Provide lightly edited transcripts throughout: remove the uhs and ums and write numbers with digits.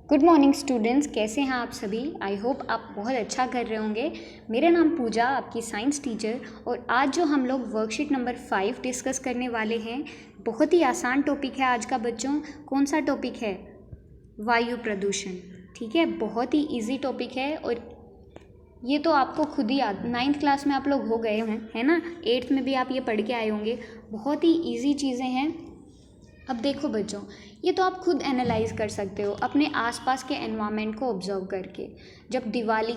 Good morning students, कैसे हैं आप सभी। आई होप आप बहुत अच्छा कर रहे होंगे। मेरा नाम पूजा, आपकी साइंस टीचर। और आज जो हम लोग वर्कशीट नंबर 5 डिस्कस करने वाले हैं, बहुत ही आसान टॉपिक है आज का बच्चों। कौन सा टॉपिक है? वायु प्रदूषण। ठीक है, बहुत ही इजी टॉपिक है और ये तो आपको खुद ही 9th क्लास में आप लोग हो गए हैं, है ना। 8th में भी आप ये पढ़ के आए होंगे। बहुत ही ईजी चीज़ें हैं। अब देखो बच्चों, ये तो आप खुद एनालाइज कर सकते हो अपने आसपास के एनवायरनमेंट को ऑब्जर्व करके। जब दिवाली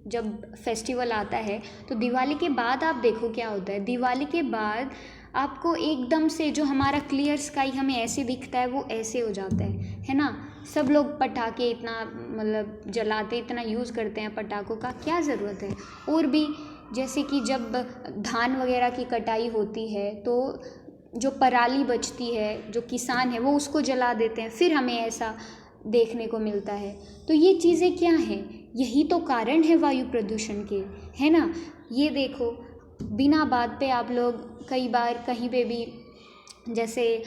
जब फेस्टिवल आता है तो दिवाली के बाद आप देखो क्या होता है। दिवाली के बाद आपको एकदम से जो हमारा क्लियर स्काई हमें ऐसे दिखता है वो ऐसे हो जाता है ना। सब लोग पटाखे इतना मतलब जलाते, इतना यूज़ करते हैं पटाखों का, क्या ज़रूरत है। और भी जैसे कि जब धान वगैरह की कटाई होती है तो जो पराली बचती है, जो किसान है वो उसको जला देते हैं, फिर हमें ऐसा देखने को मिलता है। तो ये चीज़ें क्या हैं? यही तो कारण है वायु प्रदूषण के, है ना। ये देखो, बिना बात पे आप लोग कई बार कहीं पे भी जैसे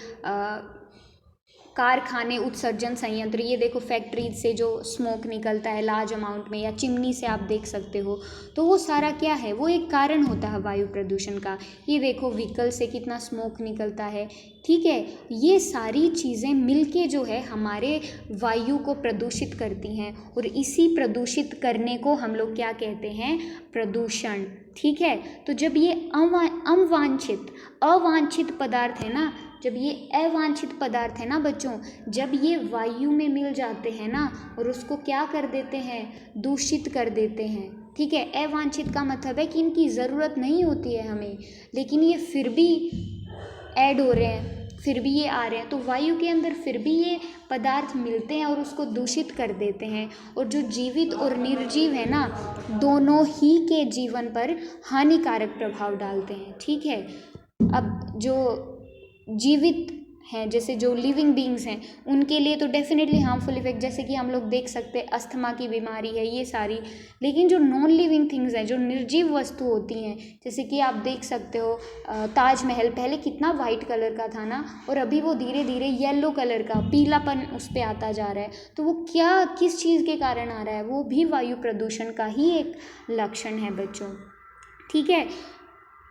कारखाने, उत्सर्जन संयंत्र, ये देखो फैक्ट्रीज से जो स्मोक निकलता है लार्ज अमाउंट में, या चिमनी से आप देख सकते हो, तो वो सारा क्या है? वो एक कारण होता है वायु प्रदूषण का। ये देखो व्हीकल से कितना स्मोक निकलता है। ठीक है, ये सारी चीज़ें मिलके जो है हमारे वायु को प्रदूषित करती हैं, और इसी प्रदूषित करने को हम लोग क्या कहते हैं? प्रदूषण। ठीक है, तो जब ये अवांछित पदार्थ है ना, जब ये अवांछित पदार्थ है ना बच्चों, जब ये वायु में मिल जाते हैं ना और उसको क्या कर देते हैं? दूषित कर देते हैं। ठीक है, अवांछित का मतलब है कि इनकी ज़रूरत नहीं होती है हमें, लेकिन ये फिर भी ऐड हो रहे हैं, फिर भी ये आ रहे हैं, तो वायु के अंदर फिर भी ये पदार्थ मिलते हैं और उसको दूषित कर देते हैं। और जो जीवित और निर्जीव है ना, दोनों ही के जीवन पर हानिकारक प्रभाव डालते हैं। ठीक है, अब जो जीवित हैं, जैसे जो लिविंग बींग्स हैं, उनके लिए तो डेफिनेटली हार्मफुल इफेक्ट, जैसे कि हम लोग देख सकते हैं अस्थमा की बीमारी है, ये सारी। लेकिन जो नॉन लिविंग थिंग्स हैं, जो निर्जीव वस्तु होती हैं, जैसे कि आप देख सकते हो ताजमहल पहले कितना वाइट कलर का था ना, और अभी वो धीरे धीरे येलो कलर का, पीलापन उस पर आता जा रहा है। तो वो क्या, किस चीज़ के कारण आ रहा है? वो भी वायु प्रदूषण का ही एक लक्षण है बच्चों। ठीक है,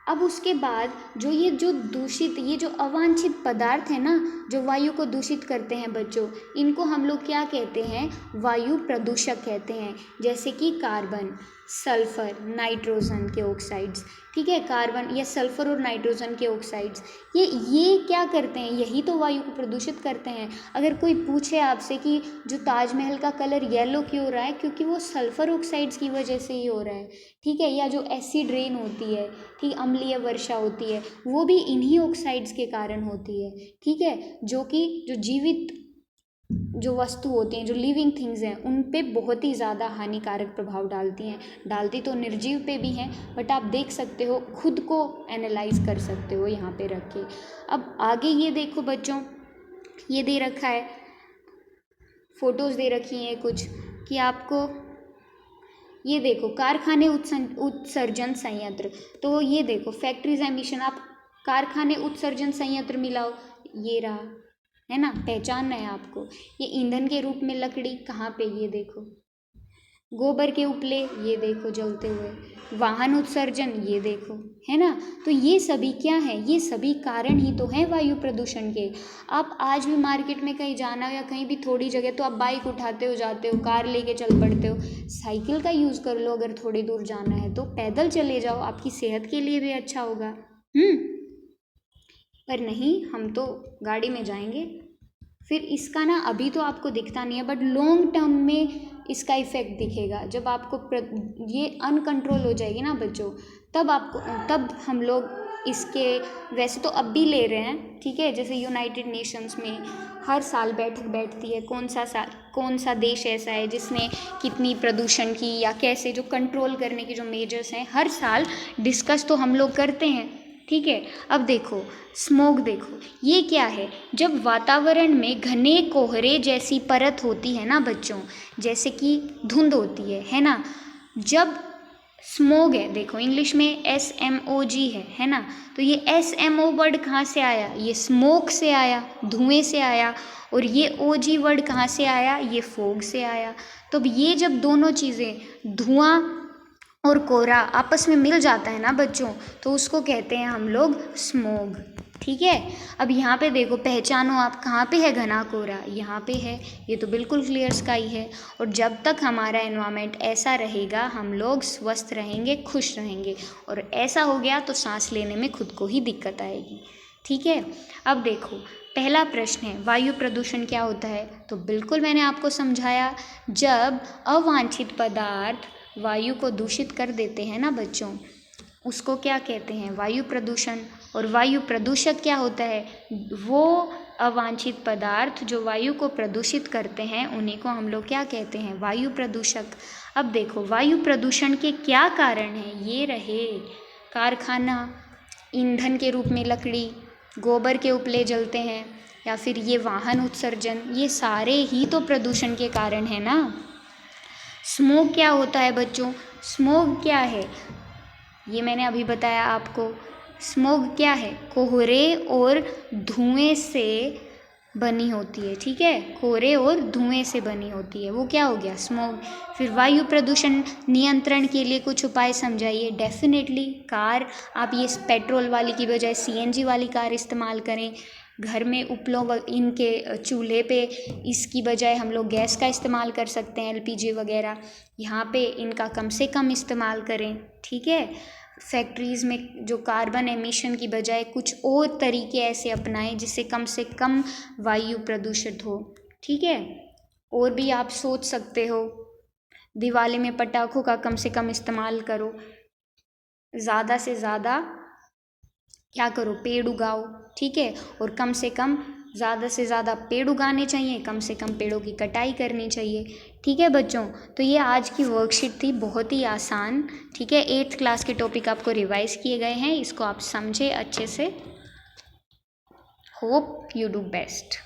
अब उसके बाद ये जो अवांछित पदार्थ है ना, जो वायु को दूषित करते हैं बच्चों, इनको हम लोग क्या कहते हैं? वायु प्रदूषक कहते हैं। जैसे कि कार्बन, सल्फर, नाइट्रोजन के ऑक्साइड्स। ठीक है, कार्बन या सल्फर और नाइट्रोजन के ऑक्साइड्स, ये क्या करते हैं? यही तो वायु को प्रदूषित करते हैं। अगर कोई पूछे आपसे कि जो ताजमहल का कलर येलो क्यों हो रहा है, क्योंकि वो सल्फर ऑक्साइड्स की वजह से ही हो रहा है। ठीक है, या जो एसिड रेन होती है, ठीक, अम्लीय वर्षा होती है, वो भी इन्हीं ऑक्साइड्स के कारण होती है। ठीक है, जो कि जो जीवित जो वस्तु होती हैं, जो लिविंग थिंग्स हैं, उन पे बहुत ही ज़्यादा हानिकारक प्रभाव डालती हैं। डालती तो निर्जीव पे भी हैं, बट आप देख सकते हो, खुद को एनालाइज कर सकते हो यहाँ पे रख के। अब आगे ये देखो बच्चों, ये दे रखा है, फोटोज़ दे रखी हैं कुछ, कि आपको ये देखो कारखाने, उत्सर्जन संयंत्र। तो ये देखो फैक्ट्रीज एमिशन, आप कारखाने, उत्सर्जन संयंत्र मिलाओ, ये रहा, है ना, पहचानना है आपको। ये ईंधन के रूप में लकड़ी, कहाँ पे? ये देखो गोबर के उपले, ये देखो जलते हुए। वाहन उत्सर्जन, ये देखो, है ना। तो ये सभी क्या है? ये सभी कारण ही तो हैं वायु प्रदूषण के। आप आज भी मार्केट में कहीं जाना हो या कहीं भी थोड़ी जगह, तो आप बाइक उठाते हो जाते हो, कार लेके चल पड़ते हो। साइकिल का यूज़ कर लो, अगर थोड़ी दूर जाना है तो पैदल चले जाओ, आपकी सेहत के लिए भी अच्छा होगा। पर नहीं, हम तो गाड़ी में जाएंगे। फिर इसका ना अभी तो आपको दिखता नहीं है, बट लॉन्ग टर्म में इसका इफेक्ट दिखेगा। जब आपको ये अनकंट्रोल हो जाएगी ना बच्चों, तब हम लोग इसके, वैसे तो अब भी ले रहे हैं। ठीक है, जैसे यूनाइटेड नेशंस में हर साल बैठक बैठती है, कौन सा देश ऐसा है जिसने कितनी प्रदूषण की, या कैसे जो कंट्रोल करने के जो मेजर्स हैं, हर साल डिस्कस तो हम लोग करते हैं। ठीक है, अब देखो स्मोक, देखो ये क्या है? जब वातावरण में घने कोहरे जैसी परत होती है ना बच्चों, जैसे कि धुंध होती है ना, जब स्मोग है, देखो इंग्लिश में SMOG है ना। तो ये SMO वर्ड कहाँ से आया, ये स्मोक से आया, धुएं से आया। और ये OG वर्ड कहाँ से आया, ये फोग से आया। तो अब ये जब दोनों चीज़ें धुआं और कोहरा आपस में मिल जाता है ना बच्चों, तो उसको कहते हैं हम लोग स्मोग। ठीक है, अब यहाँ पे देखो, पहचानो आप, कहाँ पे है घना कोहरा, यहाँ पे है। ये तो बिल्कुल क्लियर स्काई है। और जब तक हमारा एनवायरनमेंट ऐसा रहेगा हम लोग स्वस्थ रहेंगे, खुश रहेंगे। और ऐसा हो गया तो सांस लेने में खुद को ही दिक्कत आएगी। ठीक है, अब देखो पहला प्रश्न है, वायु प्रदूषण क्या होता है। तो बिल्कुल मैंने आपको समझाया, जब अवांछित पदार्थ वायु को दूषित कर देते हैं ना बच्चों, उसको क्या कहते हैं, वायु प्रदूषण। और वायु प्रदूषक क्या होता है, वो अवांछित पदार्थ जो वायु को प्रदूषित करते हैं उन्हीं को हम लोग क्या कहते हैं, वायु प्रदूषक। अब देखो वायु प्रदूषण के क्या कारण हैं, ये रहे कारखाना, ईंधन के रूप में लकड़ी, गोबर के उपले जलते हैं, या फिर ये वाहन उत्सर्जन, ये सारे ही तो प्रदूषण के कारण है ना। स्मोक क्या होता है बच्चों, स्मोक क्या है, ये मैंने अभी बताया आपको। स्मोग क्या है, कोहरे और धुएं से बनी होती है। ठीक है, कोहरे और धुएं से बनी होती है, वो क्या हो गया, स्मोग। फिर वायु प्रदूषण नियंत्रण के लिए कुछ उपाय समझाइए। डेफिनेटली कार, आप ये पेट्रोल वाली की बजाय CNG वाली कार इस्तेमाल करें। घर में उपलों इनके चूल्हे पे इसकी बजाय हम लोग गैस का इस्तेमाल कर सकते हैं, LPG वगैरह, यहाँ पे इनका कम से कम इस्तेमाल करें। ठीक है, फैक्ट्रीज़ में जो कार्बन एमिशन की बजाय कुछ और तरीके ऐसे अपनाएं जिससे कम से कम वायु प्रदूषित हो। ठीक है, और भी आप सोच सकते हो, दिवाली में पटाखों का कम से कम इस्तेमाल करो, ज़्यादा से ज़्यादा क्या करो, पेड़ उगाओ। ठीक है, और कम से कम ज़्यादा से ज़्यादा पेड़ उगाने चाहिए, कम से कम पेड़ों की कटाई करनी चाहिए। ठीक है बच्चों, तो ये आज की वर्कशीट थी, बहुत ही आसान। ठीक है, 8th क्लास के टॉपिक आपको रिवाइज किए गए हैं, इसको आप समझे अच्छे से। Hope you do best.